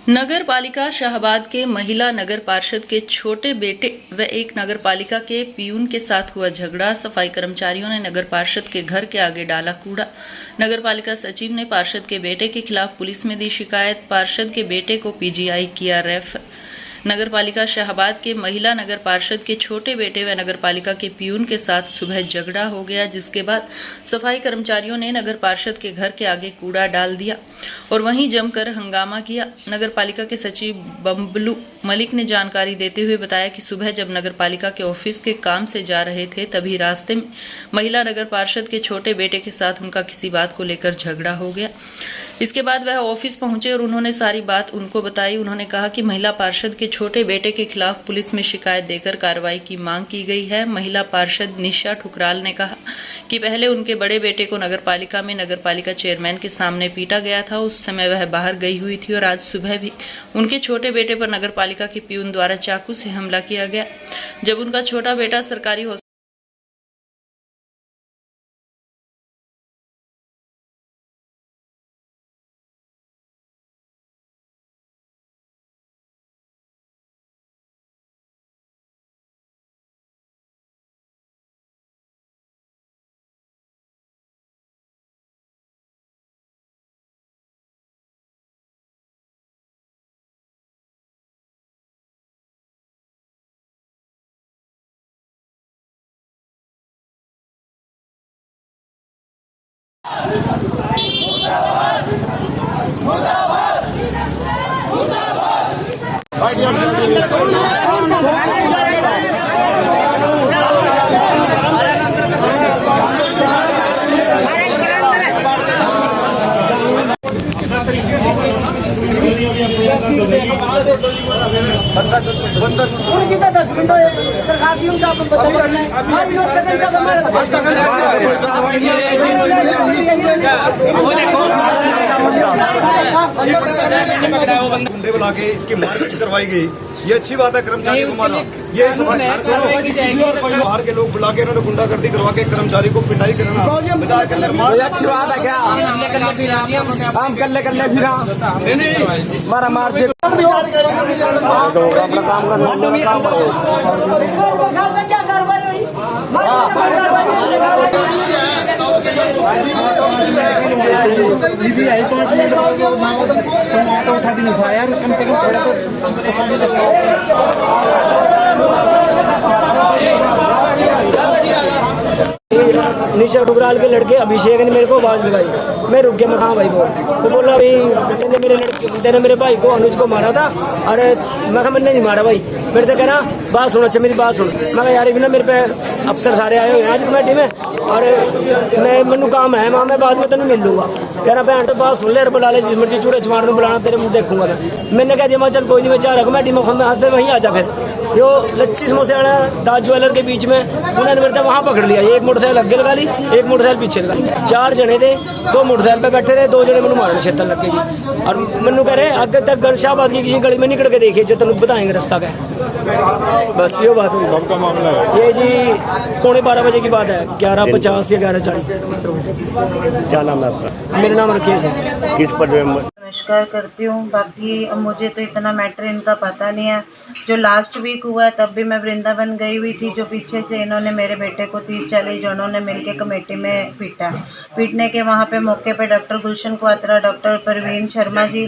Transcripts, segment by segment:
नगर पालिका शाहबाद के महिला नगर पार्षद के छोटे बेटे व एक नगर पालिका के पियून के साथ हुआ झगड़ा। सफाई कर्मचारियों ने नगर पार्षद के घर के आगे डाला कूड़ा। नगर पालिका सचिव ने पार्षद के बेटे के खिलाफ पुलिस में दी शिकायत। पार्षद के बेटे को पीजीआई किया रेफर। नगर पालिका शाहबाद के महिला नगर पार्षद के छोटे बेटे व नगर पालिका के पियून के साथ सुबह झगड़ा हो गया, जिसके बाद सफाई कर्मचारियों ने नगर पार्षद के घर के आगे कूड़ा डाल दिया और वहीं जमकर हंगामा किया। नगर पालिका के सचिव बबलू मलिक ने जानकारी देते हुए बताया कि सुबह जब नगर पालिका के ऑफिस के काम से जा रहे थे, तभी रास्ते में महिला नगर पार्षद के छोटे बेटे के साथ उनका किसी बात को लेकर झगड़ा हो गया। इसके बाद वह ऑफिस पहुंचे और उन्होंने सारी बात उनको बताई। उन्होंने कहा कि महिला पार्षद के छोटे बेटे के खिलाफ पुलिस में शिकायत देकर कार्रवाई की मांग की गई है। महिला पार्षद निशा ठुकराल ने कहा कि पहले उनके बड़े बेटे को नगर पालिका में नगर पालिका चेयरमैन के सामने पीटा गया था। उस समय वह बाहर गई हुई थी और आज सुबह भी उनके छोटे बेटे पर नगर पालिका के पियून द्वारा चाकू से हमला किया गया। जब उनका छोटा बेटा सरकारी उनकी तो 10 मिनट सरकार की उनका बता करना है। हर लोग बंदे बुला के इसकी मारपीट करवाई गई, ये अच्छी बात है। कर्मचारी को मारा, ये बाहर के लोग बुला के इन्होंने गुंडागर्दी करवा के कर्मचारी को पिटाई करना अच्छी बात है क्या? हम कल्ले मारा मार क्या कार्रवाई हुई? उठा भी नहीं था यार, कम से कम थोड़ा निशा ठुकराल के लड़के अभिषेक ने मेरे को आवाज लगाई। मैं रुक गया, मैं कहा भाई वो बोला भाई तेने मेरे भाई को अनुज को मारा था। अरे मैं कहा मैंने नहीं मारा भाई। मेरे से कहना बात सुनो, अच्छा मेरी बात सुन। मैं कहा यार भी ना मेरे पे अफसर सारे आए हुए हैं आज कमेटी में और मैनू काम है, मैं बाद में तेन मिल लूंगा। कह रहा भैन तो बात सुन ले, बुला ले जिस मर्जी चूड़े चमार में बुलाना, तेरे मुँह देखूंगा मैंने कह दिया मैं चल कोई नहीं, मैं चाह कमेटी में आते वहीं आ जा। फिर जो लच्छी समोसे वाला दास ज्वेलर के बीच में उन्होंने मेरे वहाँ पकड़ लिया। एक मोटरसाइकिल अगे लगा ली, एक मोटरसाइकिल पीछे लगा ली। 4 जने थे, 2 मोटरसाइकिल पे बैठे थे, 2 जने मैंने मारने छेतन लग गए और मैनू कह रहे आगे तक शाहबाद की किसी गली में निकल के देखिए जो तेन बताएंगे रास्ता क्या। बस ये बात हुई। कब का मामला है ये जी? 11:15 बजे की बात है, 11:50 या 11:40। क्या नाम है आपका? मेरा नाम राकेश है। किस पद में? नमस्कार करती हूँ। बाकी अब मुझे तो इतना मैटर इनका पता नहीं है। जो लास्ट वीक हुआ है तब भी मैं वृंदावन गई हुई थी। जो पीछे से इन्होंने मेरे बेटे को 30-40 जनों ने मिलके कमेटी में पीटने के वहाँ पे मौके पे डॉक्टर गुलशन क्वात्रा, डॉक्टर परवीन शर्मा जी,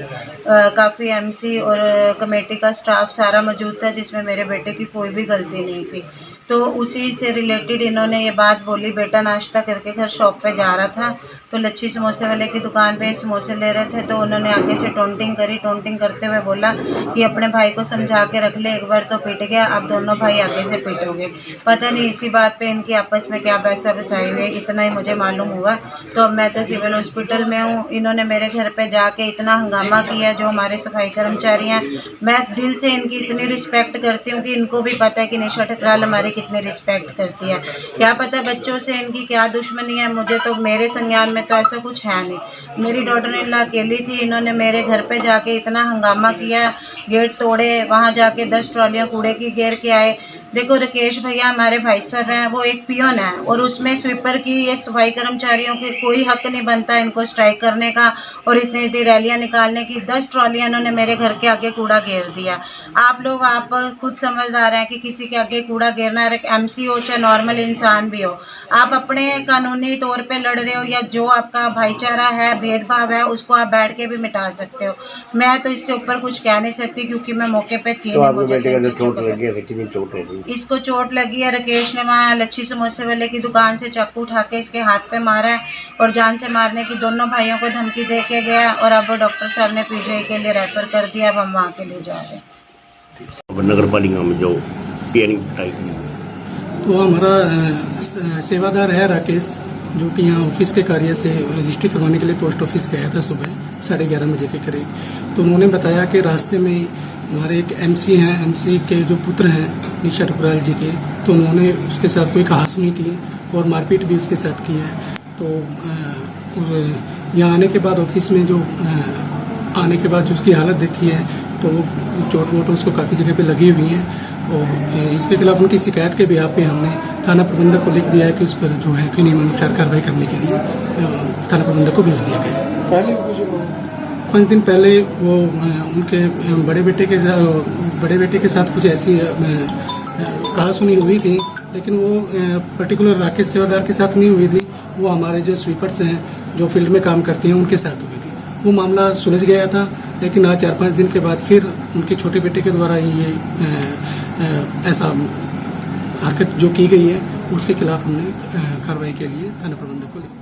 काफ़ी एमसी और कमेटी का स्टाफ सारा मौजूद था, जिसमें मेरे बेटे की कोई भी गलती नहीं थी। तो उसी से रिलेटेड इन्होंने ये बात बोली। बेटा नाश्ता करके घर शॉप पे जा रहा था तो लच्छी समोसे वाले की दुकान पे समोसे ले रहे थे, तो उन्होंने आगे से टोंटिंग करी। टोंटिंग करते हुए बोला कि अपने भाई को समझा के रख ले, एक बार तो पिट गया, अब दोनों भाई आगे से पिटोगे। पता नहीं इसी बात पे इनकी आपस में क्या पैसा बसाई हुई, इतना ही मुझे मालूम हुआ। तो अब मैं तो सिविल हॉस्पिटल में हूँ। इन्होंने मेरे घर पे जाके इतना हंगामा किया। जो हमारे सफाई कर्मचारी हैं, मैं दिल से इनकी इतनी रिस्पेक्ट करती हूँ कि इनको भी पता है कि निशा ठुकराल हमारी कितनी रिस्पेक्ट करती है। क्या पता बच्चों से इनकी क्या दुश्मनी है, मुझे तो मेरे संज्ञान में तो ऐसा कुछ है नहीं। मेरी डॉटर इन लॉ अकेली थी, इन्होंने मेरे घर पे जाके इतना हंगामा किया, गेट तोड़े, वहाँ जाके 10 ट्रॉलियाँ कूड़े की घेर के आए। देखो राकेश भैया हमारे भाई साहब हैं, वो एक पियोन है और उसमें स्वीपर की ये सफाई कर्मचारियों के कोई हक नहीं बनता इनको स्ट्राइक करने का और इतनी इतनी रैलियां निकालने की। 10 ट्रॉलियां इन्होंने मेरे घर के आगे कूड़ा घेर दिया। आप खुद समझदार हैं कि किसी के आगे कूड़ा घेरना, MC हो चाहे नॉर्मल इंसान भी हो, आप अपने कानूनी तौर पे लड़ रहे हो या जो आपका भाईचारा है, भेदभाव है, उसको आप बैठ के भी मिटा सकते हो। मैं तो इससे ऊपर कुछ कह नहीं सकती क्योंकि मैं मौके पे थी। तो आपके बेटे का जो चोट लगी है, कितनी चोट है? इसको चोट लगी है। राकेश ने वहाँ लच्छी समोसे वाले की दुकान से चाकू उठा के इसके हाथ पे मारा है और जान से मारने की दोनों भाइयों को धमकी दे के गया और अब वो डॉक्टर साहब ने PGI के लिए रेफर कर दिया। अब हम वहाँ के लिए जा रहे हैं। नगर पालिका में जो पियरिंग टाइप की, तो हमारा सेवादार है राकेश, जो कि यहाँ ऑफिस के कार्य से रजिस्ट्री करवाने के लिए पोस्ट ऑफिस गया था सुबह 11:30 बजे के करीब। तो उन्होंने बताया कि रास्ते में हमारे एक MC हैं, MC के जो पुत्र हैं निशा ठुकराल जी के, तो उन्होंने उसके साथ कोई कहासुनी की और मारपीट भी उसके साथ की है। तो यहाँ आने के बाद ऑफिस में जो आने के बाद जो उसकी हालत देखी है तो वो चोट वोट उसको काफ़ी जगह पे लगी हुई हैं और इसके खिलाफ उनकी शिकायत के बिहाफ पे हमने थाना प्रबंधक को लिख दिया है कि उस पर जो है कि नियमानुसार कार्रवाई करने के लिए थाना प्रबंधक को भेज दिया गया। 5 दिन पहले वो उनके बड़े बेटे के साथ कुछ ऐसी कहासुनी हुई थी, लेकिन वो पर्टिकुलर राकेश सेवादार के साथ नहीं हुई थी, वो हमारे जो स्वीपर्स हैं जो फील्ड में काम करते हैं उनके साथ हुई थी। वो मामला सुलझ गया था, लेकिन आज 4-5 दिन के बाद फिर उनके छोटे बेटे के द्वारा ये ऐसा हरकत जो की गई है उसके खिलाफ हमने कार्रवाई के लिए थाना प्रबंधक को लिखा।